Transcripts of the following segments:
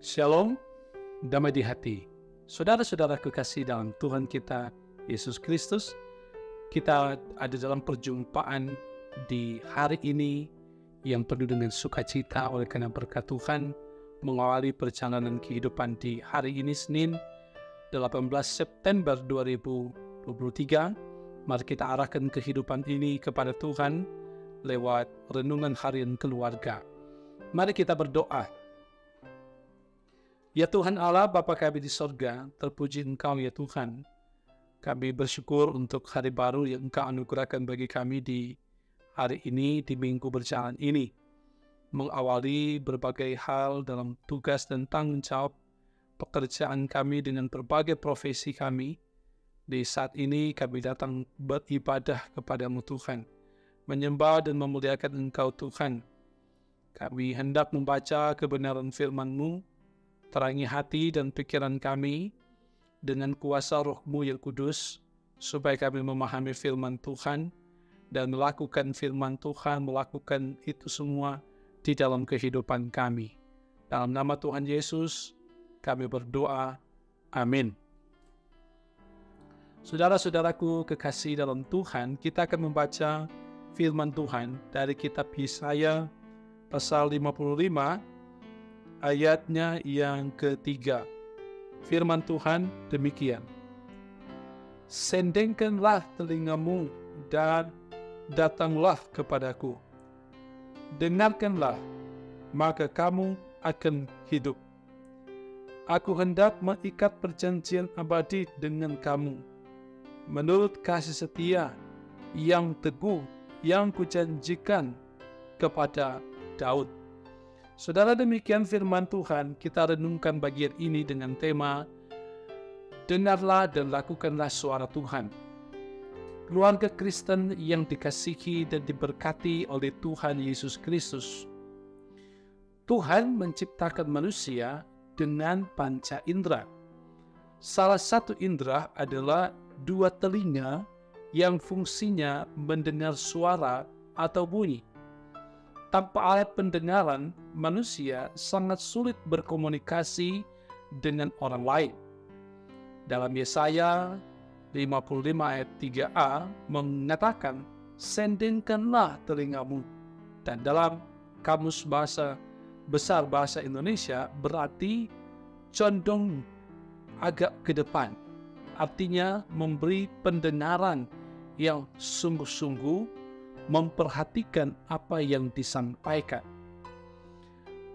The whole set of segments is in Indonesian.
Shalom, damai di hati. Saudara-saudara kekasih dalam Tuhan kita, Yesus Kristus, kita ada dalam perjumpaan di hari ini yang penuh dengan sukacita oleh karena berkat Tuhan, mengawali perjalanan kehidupan di hari ini Senin, 18 September 2023. Mari kita arahkan kehidupan ini kepada Tuhan lewat renungan harian keluarga. Mari kita berdoa. Ya Tuhan Allah, Bapa kami di sorga, terpuji Engkau ya Tuhan. Kami bersyukur untuk hari baru yang Engkau anugerahkan bagi kami di hari ini, di minggu berjalan ini. Mengawali berbagai hal dalam tugas dan tanggung jawab pekerjaan kami dengan berbagai profesi kami. Di saat ini kami datang beribadah kepadamu Tuhan, menyembah dan memuliakan Engkau Tuhan. Kami hendak membaca kebenaran firman-Mu, terangi hati dan pikiran kami dengan kuasa Roh-Mu yang kudus, supaya kami memahami firman Tuhan dan melakukan firman Tuhan, melakukan itu semua di dalam kehidupan kami. Dalam nama Tuhan Yesus, kami berdoa. Amin. Saudara-saudaraku kekasih dalam Tuhan, kita akan membaca firman Tuhan dari kitab Yesaya pasal 55, ayatnya yang ketiga. Firman Tuhan demikian. Sendengkanlah telingamu dan datanglah kepadaku. Dengarkanlah, maka kamu akan hidup. Aku hendak mengikat perjanjian abadi dengan kamu, menurut kasih setia yang teguh yang kujanjikan kepada Daud. Saudara, demikian firman Tuhan. Kita renungkan bagian ini dengan tema dengarlah dan lakukanlah suara Tuhan. Keluarga Kristen yang dikasihi dan diberkati oleh Tuhan Yesus Kristus. Tuhan menciptakan manusia dengan panca indera. Salah satu indera adalah dua telinga yang fungsinya mendengar suara atau bunyi. Tanpa alat pendengaran, manusia sangat sulit berkomunikasi dengan orang lain. Dalam Yesaya 55 ayat 3a mengatakan, sendengkanlah telingamu. Dan dalam Kamus Bahasa Besar Bahasa Indonesia berarti condong agak ke depan. Artinya memberi pendengaran yang sungguh-sungguh, memperhatikan apa yang disampaikan.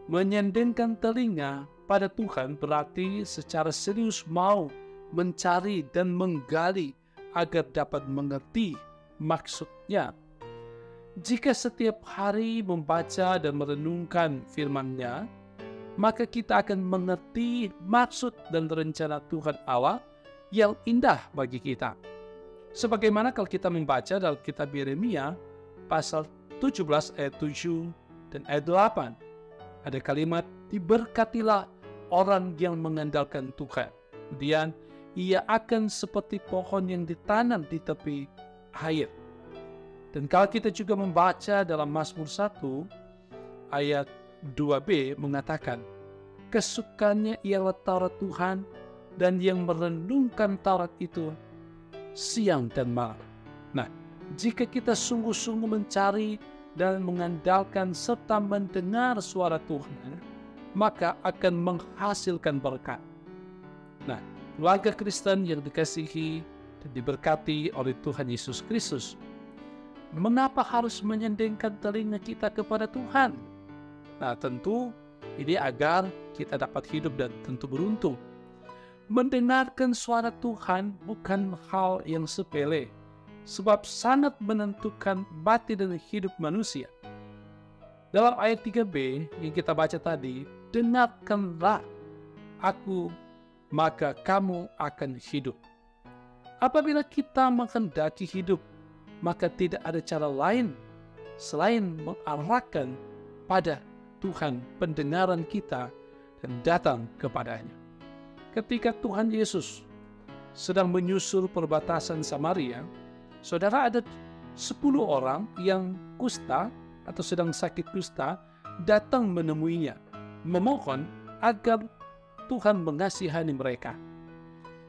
Menyendengkan telinga pada Tuhan berarti secara serius mau mencari dan menggali agar dapat mengerti maksudnya. Jika setiap hari membaca dan merenungkan firman-Nya, maka kita akan mengerti maksud dan rencana Tuhan Allah yang indah bagi kita. Sebagaimana kalau kita membaca dalam kitab Yeremia pasal 17 ayat 7 dan ayat 8. Ada kalimat, diberkatilah orang yang mengandalkan Tuhan. Kemudian, ia akan seperti pohon yang ditanam di tepi air. Dan kalau kita juga membaca dalam Mazmur 1 ayat 2b mengatakan, kesukaannya ialah Taurat Tuhan, dan yang merenungkan Taurat itu siang dan malam. Nah, jika kita sungguh-sungguh mencari dan mengandalkan serta mendengar suara Tuhan, maka akan menghasilkan berkat. Nah, keluarga Kristen yang dikasihi dan diberkati oleh Tuhan Yesus Kristus, mengapa harus menyendengkan telinga kita kepada Tuhan? Nah, tentu ini agar kita dapat hidup dan tentu beruntung. Mendengarkan suara Tuhan bukan hal yang sepele, sebab sangat menentukan mati dan hidup manusia. Dalam ayat 3b yang kita baca tadi, dengarkanlah aku, maka kamu akan hidup. Apabila kita menghendaki hidup, maka tidak ada cara lain selain mengarahkan pada Tuhan pendengaran kita dan datang kepadanya. Ketika Tuhan Yesus sedang menyusur perbatasan Samaria, saudara, ada 10 orang yang kusta atau sedang sakit kusta datang menemuinya, memohon agar Tuhan mengasihani mereka.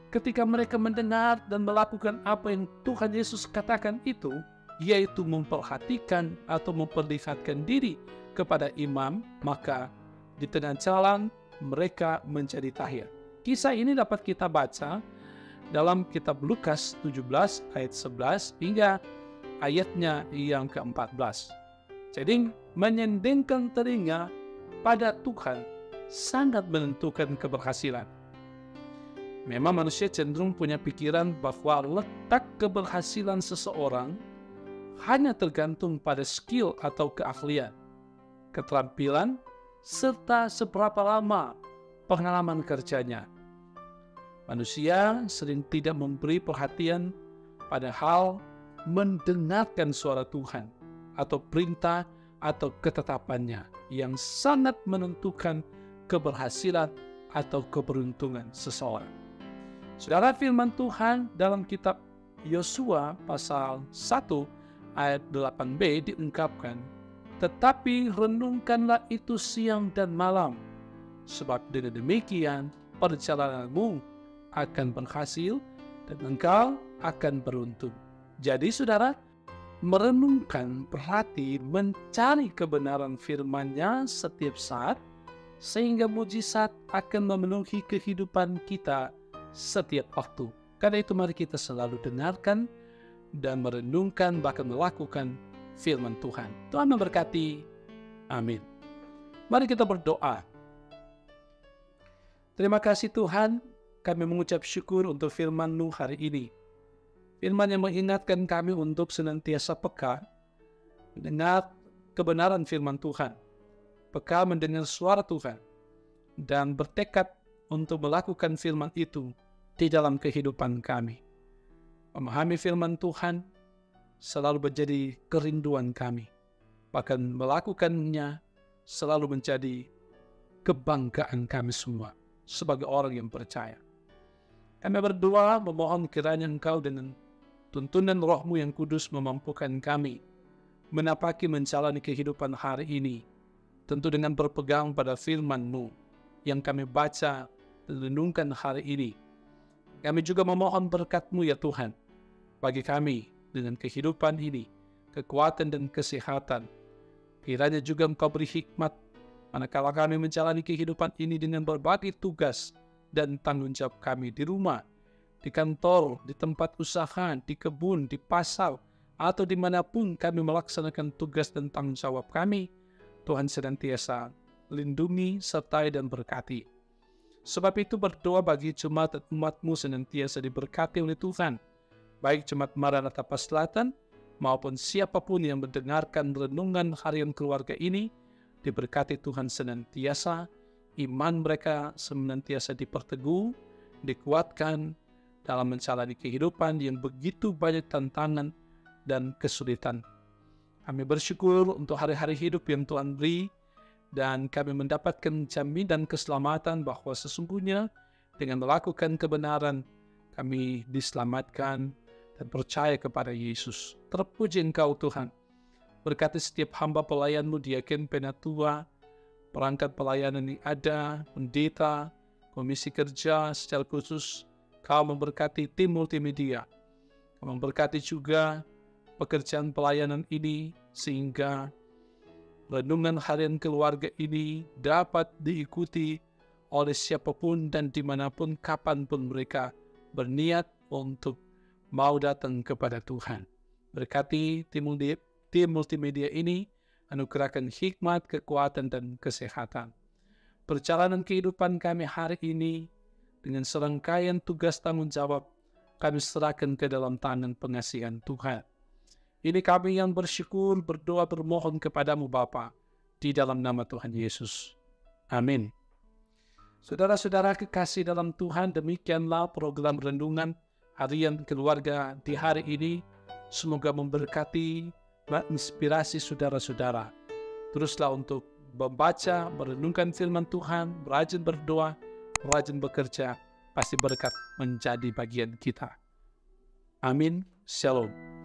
Ketika mereka mendengar dan melakukan apa yang Tuhan Yesus katakan itu, yaitu memperhatikan atau memperlihatkan diri kepada imam, maka di tengah jalan mereka menjadi tahir. Kisah ini dapat kita baca dalam kitab Lukas 17 ayat 11 hingga ayatnya yang ke-14. Jadi menyendingkan telinga pada Tuhan sangat menentukan keberhasilan. Memang manusia cenderung punya pikiran bahwa letak keberhasilan seseorang hanya tergantung pada skill atau keahlian, keterampilan, serta seberapa lama pengalaman kerjanya. Manusia sering tidak memberi perhatian pada hal mendengarkan suara Tuhan atau perintah atau ketetapannya yang sangat menentukan keberhasilan atau keberuntungan seseorang. Saudara, firman Tuhan dalam kitab Yosua pasal 1 ayat 8b diungkapkan, "Tetapi renungkanlah itu siang dan malam, sebab dengan demikian perjalananmu akan berhasil dan engkau akan beruntung." Jadi saudara, merenungkan berarti mencari kebenaran firman-Nya setiap saat, sehingga mujizat akan memenuhi kehidupan kita setiap waktu. Karena itu mari kita selalu dengarkan dan merenungkan bahkan melakukan firman Tuhan. Tuhan memberkati. Amin. Mari kita berdoa. Terima kasih Tuhan, kami mengucap syukur untuk firman-Mu hari ini. Firman yang mengingatkan kami untuk senantiasa peka mendengar kebenaran firman Tuhan, peka mendengar suara Tuhan, dan bertekad untuk melakukan firman itu di dalam kehidupan kami. Memahami firman Tuhan selalu menjadi kerinduan kami. Bahkan melakukannya selalu menjadi kebanggaan kami semua sebagai orang yang percaya. Kami berdoa memohon kiranya Engkau dengan tuntunan Roh-Mu yang kudus memampukan kami menapaki menjalani kehidupan hari ini, tentu dengan berpegang pada firman-Mu yang kami baca dan renungkan hari ini. Kami juga memohon berkat-Mu ya Tuhan, bagi kami dengan kehidupan ini, kekuatan dan kesehatan. Kiranya juga Engkau beri hikmat, manakala kami menjalani kehidupan ini dengan berbagai tugas dan tanggung jawab kami di rumah, di kantor, di tempat usaha, di kebun, di pasar, atau dimanapun kami melaksanakan tugas dan tanggung jawab kami. Tuhan senantiasa lindungi, sertai, dan berkati. Sebab itu berdoa bagi jemaat dan umat-Mu senantiasa diberkati oleh Tuhan, baik jemaat Maranatha Selatan maupun siapapun yang mendengarkan renungan harian keluarga ini, diberkati Tuhan senantiasa, iman mereka senantiasa diperteguh, dikuatkan dalam menjalani kehidupan yang begitu banyak tantangan dan kesulitan. Kami bersyukur untuk hari-hari hidup yang Tuhan beri, dan kami mendapatkan jaminan keselamatan bahwa sesungguhnya dengan melakukan kebenaran kami diselamatkan dan percaya kepada Yesus. Terpuji Engkau Tuhan. Berkati setiap hamba pelayan-Mu, diaken, penatua, perangkat pelayanan yang ada, pendeta, komisi kerja secara khusus. Kau memberkati tim multimedia. Kau memberkati juga pekerjaan pelayanan ini sehingga renungan harian keluarga ini dapat diikuti oleh siapapun dan dimanapun, kapanpun mereka berniat untuk mau datang kepada Tuhan. Berkati tim multimedia ini, anugerahkan hikmat, kekuatan, dan kesehatan. Perjalanan kehidupan kami hari ini dengan serangkaian tugas tanggung jawab kami serahkan ke dalam tangan pengasihan Tuhan. Ini kami yang bersyukur, berdoa, bermohon kepadamu Bapa, di dalam nama Tuhan Yesus. Amin. Saudara-saudara kekasih dalam Tuhan, demikianlah program renungan harian keluarga di hari ini. Semoga memberkati, menginspirasi saudara-saudara. Teruslah untuk membaca, merenungkan firman Tuhan, rajin berdoa, rajin bekerja, pasti berkat menjadi bagian kita. Amin. Shalom.